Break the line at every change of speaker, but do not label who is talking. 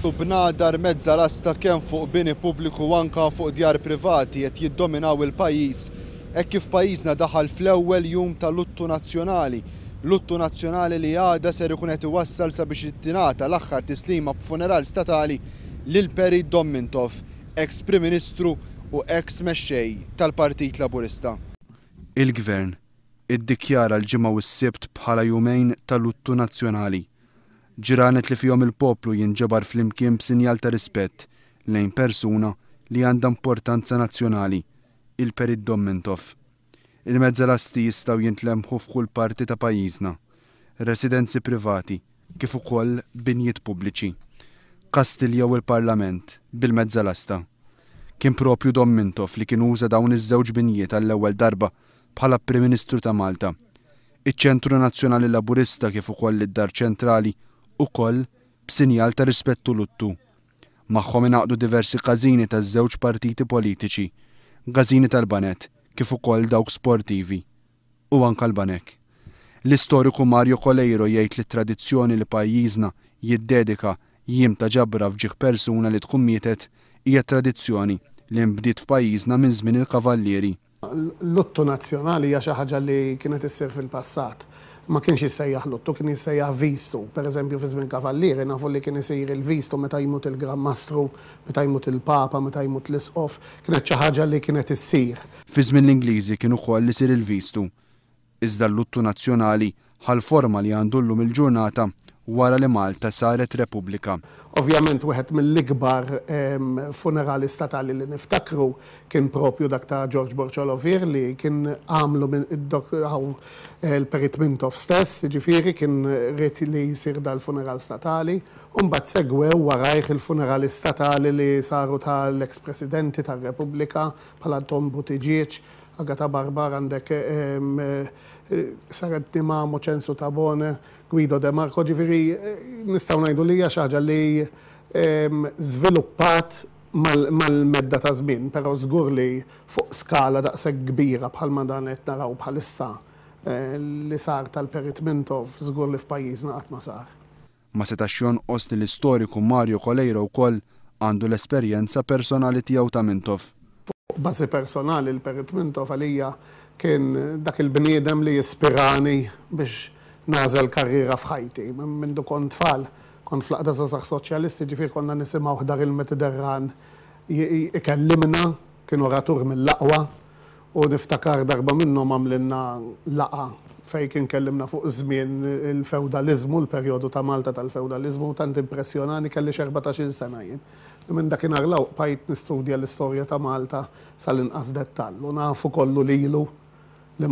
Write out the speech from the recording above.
Malta u bnadar mezza l-asta kemm fuq bini pubbliku u anke fuq djar privati qed jiddominaw il-pajjiż hekk kif pajjiżna daħal fl-ewwel jum ta' luttu nazzjonali. Luttu nazzjonali li għada ser ikun qed iwassal sabiex ittingħata l-aħħar tislima b'funeral statali lil Perry Domintoff, ex-Prim Ministru u ex-mexxej tal-Partit Laburista. Il-Gvern iddikjara l-ġimgħa u s-Sibt bħala jumejn ta' luttu nazzjonali. Ġranet li fihom il-poplu jinġabar flimkien b'sinjal ta' rispett lejn persuna li għandha importanza nazzjonali, il-Perry Domintoff. Il-mezza lasti jistgħu jintlemħu f'kull parti ta' pajjiżna, residenzi privati kif ukoll binjiet pubbliċi. Kastilja u l-Parlament bil-mezza l-asta. Kien propju Domintoff li kien uża dawn iż-żewġ binjiet għall-ewwel darba bħala Prim Ministru ta' Malta. Iċ-Ċentru Nazzjonali Laburista kif ukoll id-Dar Ċentrali ukoll b'sinjal ta' rispettu luttu. Magħhom ingħaqdu diversi każini taż-żewġ partiti politiċi, każini tal-banet kif ukoll dawk sportivi u anke l-banek. L-istoriku Mario Coleiro jgħid li t-tradizzjoni li pajjiżna jiddedika jiem ta' ġabra f'ġieħ persuna li tkun mietet hija tradizzjoni li nbdiet f'pajjiżna minn żmien il-kavallieri.
Luttu nazzjonali hija xi ħaġa li kienet issir fil-passat. Ma kienx jissejjaħ luttu, kien jissejjaħ vistu. Per eżempju, fi żmien kavallieri nafu li kien isir il-vistu meta jmut il-Gran Mastru, meta jmut il-Papa, meta jmut l-Isqof, kienet xi ħaġa li kienet issir.
Fi żmien l-Ingliżi kien ukoll isir il-vistu. Iżda l-luttu nazzjonali ħal forma li għandu llum il-ġurnata wara li Malta saret Repubblika.
Ovvjament wieħed mill-ikbar funerali statali li niftakru kien propju dak ta' George Borċolovier li kien għamlu il-Perry Domintoff stess, ġifieri kien rrid li jsir dal-funeral statali, u mbagħad segwew warajh il-funerali statali li saru tal-ex-presidenti tar-Repubblika bħala Tom Buttigieg, Agata Barbar, għandek Saret Nimamo, Censu Tabone, Guido De Marco, ġifieri nistgħu ngħidu li hija xi ħaġa li żviluppat mal-medda ta' żmien, però żgur li fuq skala daqshekk kbira bħalma dan qed naraw bħalissa li sar tal-Perry Domintoff żgur li f'pajjiżna qatt ma sar.
Ma setax jonqos li l-istoriku Mario Coleiro wkoll għandu l-esperjenza personali tiegħu ta' Mintoff.
Fuq bażi personali l-Perry Domintoff għalija kien dak il-bniedem li jispirani biex nażel karriera f'ħajti. Mindu kont tfal, kont fl-qda żgħażagħ soċjalisti, ġifier konna nisimgħu ħdar il-Mediterran ikellimna, kien oratur mill-laqwa, u niftakar darba minnhom għamlilna laqa fejn kien kellimna fuq żmien il-feudalizmu, l-perjodu ta' Malta tal-feudalizmu, tant impressjonani kelli 14-il sena jien. Minn dakinhar l bqajt nistudja l-istorja ta' Malta sal-inqas dettall u nafu kollu lilu l